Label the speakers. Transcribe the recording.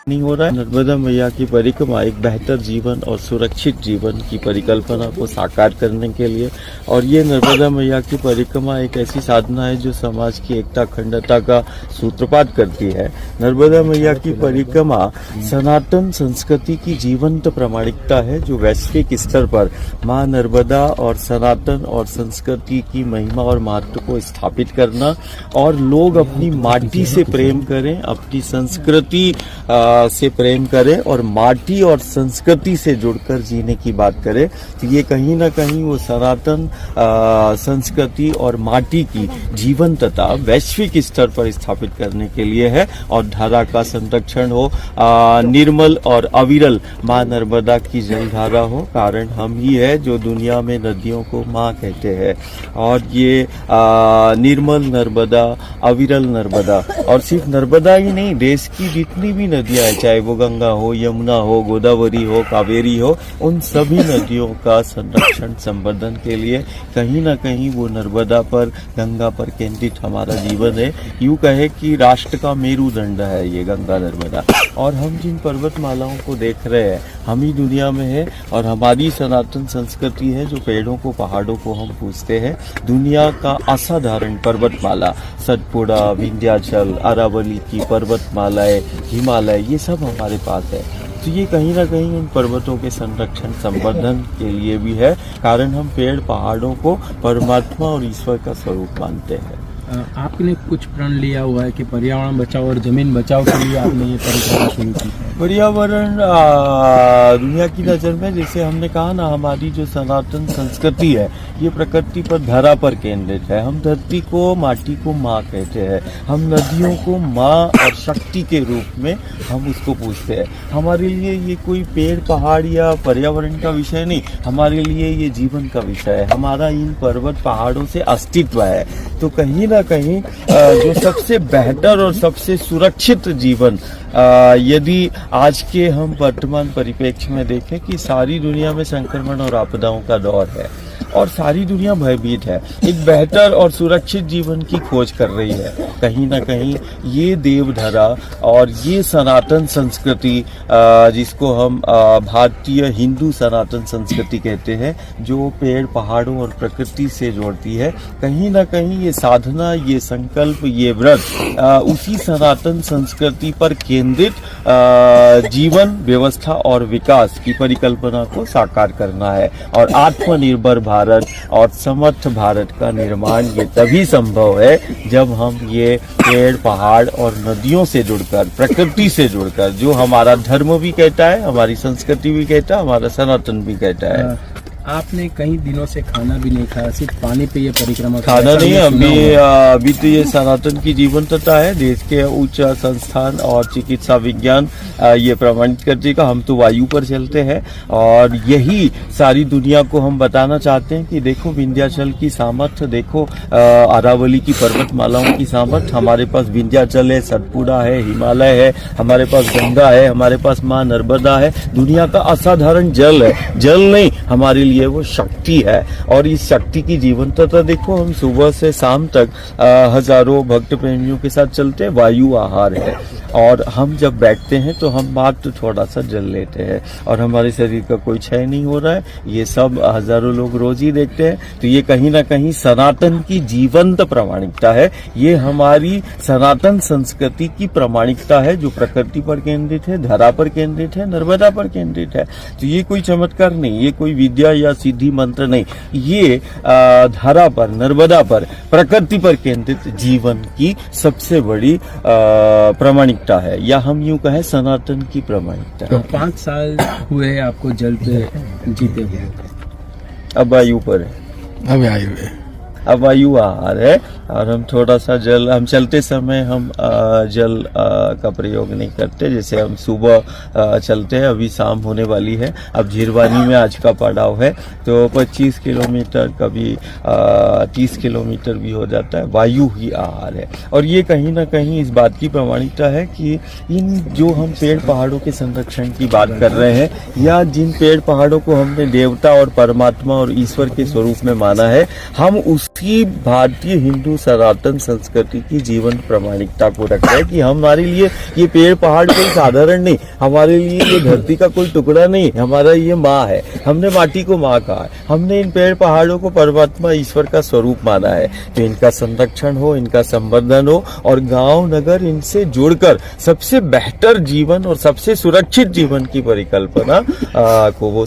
Speaker 1: नहीं हो रहा है। नर्मदा मैया की परिक्रमा एक बेहतर जीवन और सुरक्षित जीवन की परिकल्पना को साकार करने के लिए, और ये नर्मदा मैया की परिक्रमा एक ऐसी साधना है जो समाज की एकता अखंडता का सूत्रपात करती है। नर्मदा मैया की परिक्रमा सनातन संस्कृति की जीवंत प्रामाणिकता है जो वैश्विक स्तर पर मां नर्मदा और सनातन और संस्कृति की महिमा और महत्व को स्थापित करना, और लोग अपनी माटी से प्रेम करें, अपनी संस्कृति से प्रेम करें और माटी और संस्कृति से जुड़कर जीने की बात करें। तो ये कहीं ना कहीं वो सनातन संस्कृति और माटी की जीवंतता वैश्विक स्तर पर स्थापित करने के लिए है, और धारा का संरक्षण हो, निर्मल और अविरल मां नर्मदा की जलधारा हो। कारण हम ही है जो दुनिया में नदियों को मां कहते हैं, और ये निर्मल नर्मदा, अविरल नर्मदा, और सिर्फ नर्मदा ही नहीं, देश की जितनी भी नदियां है, चाहे वो गंगा हो, यमुना हो, गोदावरी हो, कावेरी हो, उन सभी नदियों का संरक्षण संवर्धन के लिए कहीं ना कहीं वो नर्मदा पर, गंगा पर केंद्रित हमारा जीवन है। यूं कहे कि राष्ट्र का मेरुदंड है ये गंगा नर्मदा। और हम जिन पर्वतमालाओं को देख रहे हैं, हम ही दुनिया में है, और हमारी सनातन संस्कृति है जो पेड़ों को, पहाड़ों को हम पूजते हैं। दुनिया का असाधारण पर्वतमाला, सतपुड़ा, विंध्याचल, अरावली की पर्वतमालाएं, हिमालय, ये सब हमारे पास है। तो ये कहीं ना कहीं उन पर्वतों के संरक्षण संवर्धन के लिए भी है। कारण हम पेड़ पहाड़ों को परमात्मा और ईश्वर का स्वरूप मानते हैं।
Speaker 2: आपने कुछ प्रण लिया हुआ है कि पर्यावरण बचाओ और जमीन बचाओ के लिए आपने ये परिक्रमा शुरू की है?
Speaker 1: पर्यावरण दुनिया की नज़र में, जैसे हमने कहा ना, हमारी जो सनातन संस्कृति है ये प्रकृति पर, धरा पर केंद्रित है। हम धरती को, माटी को माँ कहते हैं, हम नदियों को माँ और शक्ति के रूप में हम उसको पूछते हैं। हमारे लिए ये कोई पेड़ पहाड़ या पर्यावरण का विषय नहीं, हमारे लिए ये जीवन का विषय है। हमारा इन पर्वत पहाड़ों से अस्तित्व है। तो कहीं ना कहीं जो सबसे बेहतर और सबसे सुरक्षित जीवन, यदि आज के हम वर्तमान परिप्रेक्ष्य में देखें कि सारी दुनिया में संक्रमण और आपदाओं का दौर है और सारी दुनिया भयभीत है, एक बेहतर और सुरक्षित जीवन की खोज कर रही है। कहीं ना कहीं ये देवधरा और ये सनातन संस्कृति, जिसको हम भारतीय हिंदू सनातन संस्कृति कहते हैं, जो पेड़ पहाड़ों और प्रकृति से जोड़ती है, कहीं ना कहीं ये साधना, ये संकल्प, ये व्रत उसी सनातन संस्कृति पर केंद्रित जीवन व्यवस्था और विकास की परिकल्पना को साकार करना है। और आत्मनिर्भर भारत और समर्थ भारत का निर्माण ये तभी संभव है जब हम ये पेड़ पहाड़ और नदियों से जुड़कर, प्रकृति से जुड़कर, जो हमारा धर्म भी कहता है, हमारी संस्कृति भी कहता है, हमारा सनातन भी कहता है।
Speaker 2: आपने कई दिनों से खाना भी नहीं खाया, सिर्फ पानी पे ये परिक्रमा?
Speaker 1: खाना नहीं, अभी तो ये सनातन की जीवंतता है। देश के उच्च संस्थान और चिकित्सा विज्ञान ये प्रमाणित कर देगा। हम तो वायु पर चलते हैं, और यही सारी दुनिया को हम बताना चाहते हैं कि देखो विंध्याचल की सामर्थ्य, देखो अरावली की पर्वतमालाओं की सामर्थ्य। हमारे पास विंध्याचल है, सतपुड़ा है, हिमालय है, हमारे पास गंगा है, हमारे पास माँ नर्मदा है। दुनिया का असाधारण जल है, जल नहीं, हमारे लिए वो शक्ति है। और इस शक्ति की जीवंतता देखो, हम सुबह से शाम तक हजारों भक्त प्रेमियों के साथ चलते हैं। वायु आहार है, और हम जब बैठते हैं तो हम मात्र थोड़ा सा जल लेते हैं, और हमारे शरीर का कोई क्षय नहीं हो रहा है। ये सब हजारों लोग रोज ही देखते हैं। तो ये कहीं ना कहीं सनातन की जीवंत प्रामाणिकता है। ये हमारी सनातन संस्कृति की प्रामाणिकता है जो प्रकृति पर केंद्रित है, धरा पर केंद्रित है, नर्मदा पर केंद्रित है। तो ये कोई चमत्कार नहीं, ये कोई विद्या या सिद्धि मंत्र नहीं, ये धारा पर, नर्मदा पर, प्रकृति पर केंद्रित जीवन की सबसे बड़ी प्रामाणिकता है, या हम यूं कहें सनातन की प्रामाणिकता।
Speaker 2: तो 5 साल हुए आपको जल पे जीते हुए?
Speaker 1: अब वायु पर है, अब वायु आहार है, और हम थोड़ा सा जल, हम चलते समय हम जल का प्रयोग नहीं करते। जैसे हम सुबह चलते हैं, अभी शाम होने वाली है, अब झिरवानी में आज का पड़ाव है, तो 25 किलोमीटर, कभी 30 किलोमीटर भी हो जाता है। वायु ही आहार है, और ये कहीं ना कहीं इस बात की प्रामाणिकता है कि इन जो हम पेड़ पहाड़ों के संरक्षण की बात कर रहे हैं, या जिन पेड़ पहाड़ों को हमने देवता और परमात्मा और ईश्वर के स्वरूप में माना है, हम उसी भारतीय हिंदू हिंदू सनातन संस्कृति की जीवन प्रामाणिकता को रखता है कि हमारे लिए ये पेड़ पहाड़ कोई साधारण नहीं, हमारे लिए ये धरती का कोई टुकड़ा नहीं, हमारा ये माँ है। हमने माटी को माँ कहा है, हमने इन पेड़ पहाड़ों को परमात्मा ईश्वर का स्वरूप माना है। तो इनका संरक्षण हो, इनका संवर्धन हो और गांव नगर इनसे जुड़कर सबसे बेहतर जीवन और सबसे सुरक्षित जीवन की परिकल्पना को वो